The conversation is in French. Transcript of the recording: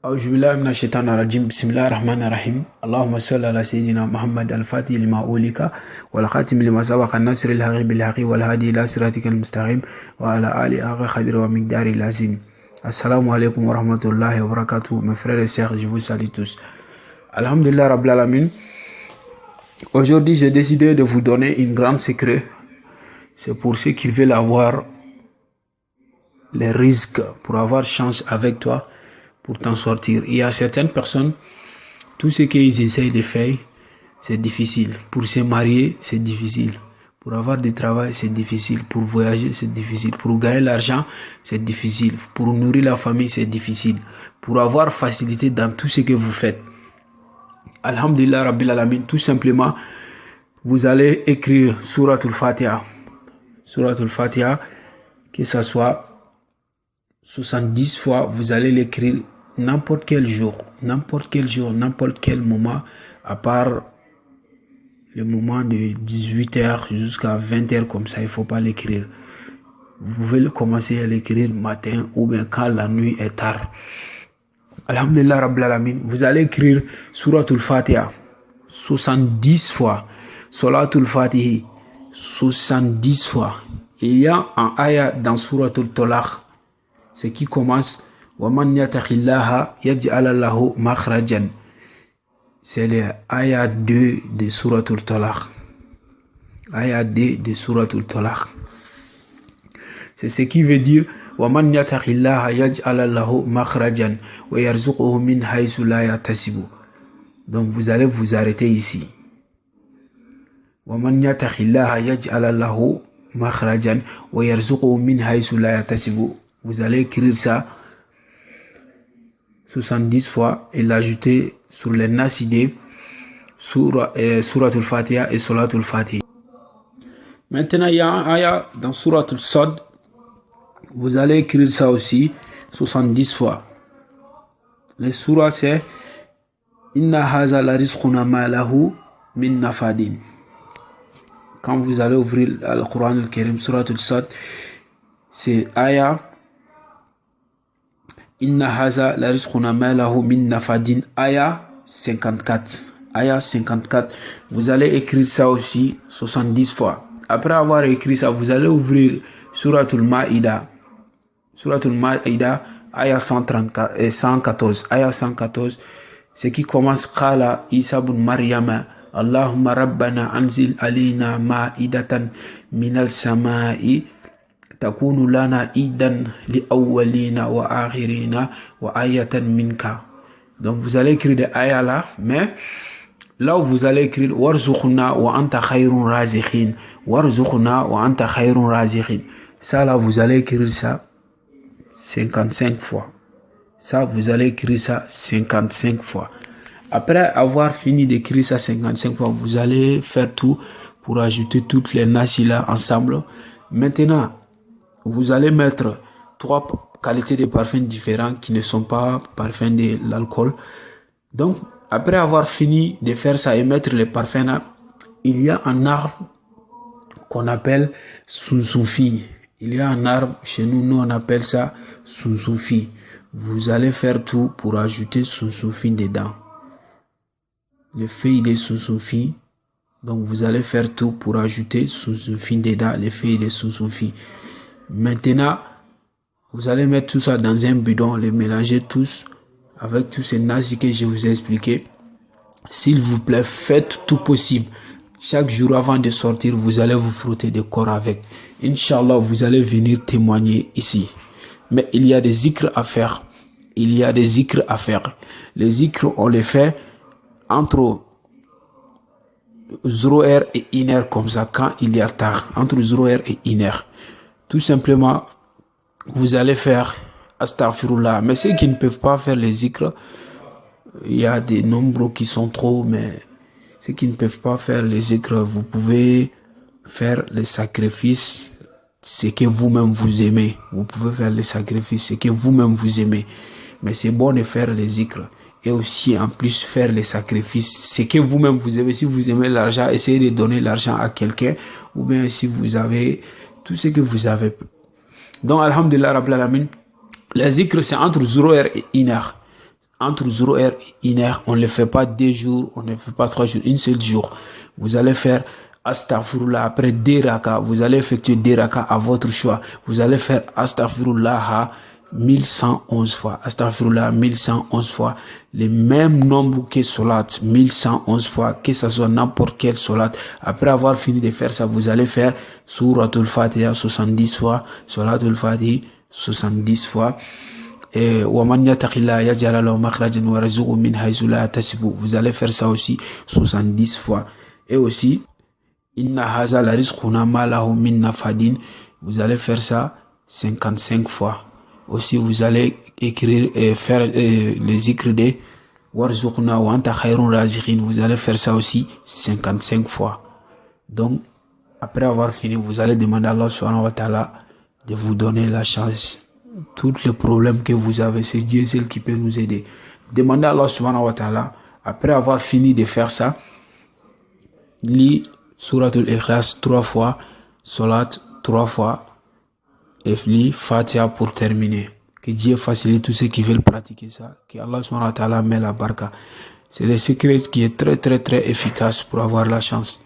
أعوذ بالله من الشيطان الرجيم بسم الله الرحمن الرحيم اللهم صل على سيدنا محمد الفاتح لما أولك والخاتم لما سبق النصر الحق بالحق والهادي إلى صراطك المستقيم وعلى آله حق قدر ومقدار العظيم. Assalamu alaikum wa rahmatullahi wa barakatuh. Mes frères et sœurs, je vous salue tous. Alhamdulillah Rabbil Alamin. Aujourd'hui, j'ai décidé de vous donner une grande secret. C'est pour ceux qui veulent avoir les risques, pour avoir chance avec toi, pour t'en sortir. Il y a certaines personnes, tout ce qu'ils essayent de faire, c'est difficile. Pour se marier, c'est difficile. Pour avoir du travail, c'est difficile. Pour voyager, c'est difficile. Pour gagner l'argent, c'est difficile. Pour nourrir la famille, c'est difficile. Pour avoir facilité dans tout ce que vous faites. Alhamdulillah Rabbil Alamin, tout simplement, vous allez écrire Suratul Fatiha. Suratul Fatiha, que ce soit 70 fois, vous allez l'écrire n'importe quel jour, n'importe quel moment, à part le moment de 18h jusqu'à 20h, comme ça, il ne faut pas l'écrire. Vous pouvez commencer à l'écrire matin ou bien quand la nuit est tard. Alhamdulillah Rabbil Alamin, vous allez écrire Suratul Fatiha 70 fois, Salatul Fatihi 70 fois. Il y a un ayah dans Suratul Talaq, ce qui commence وَمَنْ يَتَقِ اللَّهَ يَجْعَلْ لَهُ مَخْرَجًا. C'est l'ayah 2 de Suratul Talaq. Ayah 2 de Suratul Talaq. C'est ce qui veut dire وَمَنْ يَتَقِ اللَّهَ يَجْعَلْ لَهُ مَخْرَجًا وَيَرْزُقْهُ مِنْ حَيْثُ لَا يَحْتَسِبُ. Donc vous allez vous arrêter ici. وَمَنْ يَتَقِ اللَّهَ يَجْعَلْ لَهُ مَخْرَجًا وَيَرْزُقْهُ مِنْ حَيْثُ لَا يَحْتَسِبُ. Vous allez écrire ça 70 fois et l'ajouter sur les nasidés, Suratul Fatiha et Salatul Fatiha. Maintenant, il y a un ayah dans Suratul Sad. Vous allez écrire ça aussi 70 fois. Le surah c'est Inna haza la rizquna ma lahu min nafadin. Quand vous allez ouvrir le Coran al-Karim, Suratul Sad, c'est ayah Inna haza la rizquna ma lahu min nafadin, ayah 54. Ayah 54. Vous allez écrire ça aussi 70 fois. Après avoir écrit ça, vous allez ouvrir Suratul Ma'idah. Suratul Ma'idah, ayah 114. Ayah 114, c'est qui commence Qala Isa ibn Maryama Allahumma rabbana anzil alina ma'idatan minal sama'i takunu lana idan li awwalina wa akhirina wa ayatan minka. Donc vous allez écrire des ayats là, mais là où vous allez écrire warzuqna wa anta khayrun razikhin, warzuqna wa anta khayrun razikhin, ça là vous allez écrire ça 55 fois. Ça vous allez écrire ça 55 fois. Après avoir fini d'écrire ça 55 fois, vous allez faire tout pour ajouter toutes les nasila ensemble. Maintenant, vous allez mettre 3 qualités de parfums différents qui ne sont pas parfums de l'alcool. Donc, après avoir fini de faire ça et mettre les parfums là, il y a un arbre qu'on appelle Sunsoufi. Il y a un arbre, chez nous on appelle ça Sunsoufi. Vous allez faire tout pour ajouter Sunsoufi dedans. Les feuilles de Sunsoufi. Donc, vous allez faire tout pour ajouter Sunsoufi dedans, les feuilles de Sunsoufi. Maintenant, vous allez mettre tout ça dans un bidon, les mélanger tous avec tous ces nazis que je vous ai expliqué. S'il vous plaît, faites tout possible. Chaque jour avant de sortir, vous allez vous frotter de corps avec. Inch'Allah, vous allez venir témoigner ici. Mais il y a des zikrs à faire. Il y a des zikrs à faire. Les zikrs, on les fait entre 0h et 1h comme ça, quand il y a tard. Entre 0h et 1h. Tout simplement, vous allez faire Astaghfirullah. Mais ceux qui ne peuvent pas faire les zikrs, il y a des nombres qui sont trop, mais ceux qui ne peuvent pas faire les zikrs, vous pouvez faire les sacrifices, ce que vous-même vous aimez. Vous pouvez faire les sacrifices, ce que vous-même vous aimez. Mais c'est bon de faire les zikrs. Et aussi, en plus, faire les sacrifices, ce que vous-même vous aimez. Si vous aimez l'argent, essayez de donner l'argent à quelqu'un. Ou bien si vous avez tout ce que vous avez. Donc, alhamdulillah, Rabbil Alamin, les zikrs, c'est entre 0h et 1h. entre 0 heure et 1 heure, on ne le fait pas 2 jours, on ne le fait pas 3 jours, une seule jour. Vous allez faire Astaghfirullah après 2 raka, vous allez effectuer 2 raka à votre choix. Vous allez faire Astaghfirullah 1111 fois, Astaghfirullah 1111 fois, le même nombre que Salat, 1111 fois, que ce soit n'importe quel Salat. Après avoir fini de faire ça, vous allez faire Suratul Fatiha 70 fois, Suratul Fatiha 70 fois. Et vous allez faire ça aussi 70 fois. Et aussi, vous allez faire ça 55 fois. Aussi, vous allez écrire et faire les écrits de Warzuqna wa anta khayrun raziqin. Vous allez faire ça aussi 55 fois. Donc, après avoir fini, vous allez demander à Allah subhanahu wa ta'ala de vous donner la chance. Tous les problèmes que vous avez, c'est Dieu seul qui peut nous aider. Demandez à Allah subhanahu wa ta'ala, après avoir fini de faire ça, lis Suratul Ikhlas 3 fois, Salat 3 fois, et lis Fatiha pour terminer. Que Dieu facilite tous ceux qui veulent pratiquer ça. Que Allah subhanahu wa ta'ala met la baraka. C'est le secret qui est très très très efficace pour avoir la chance.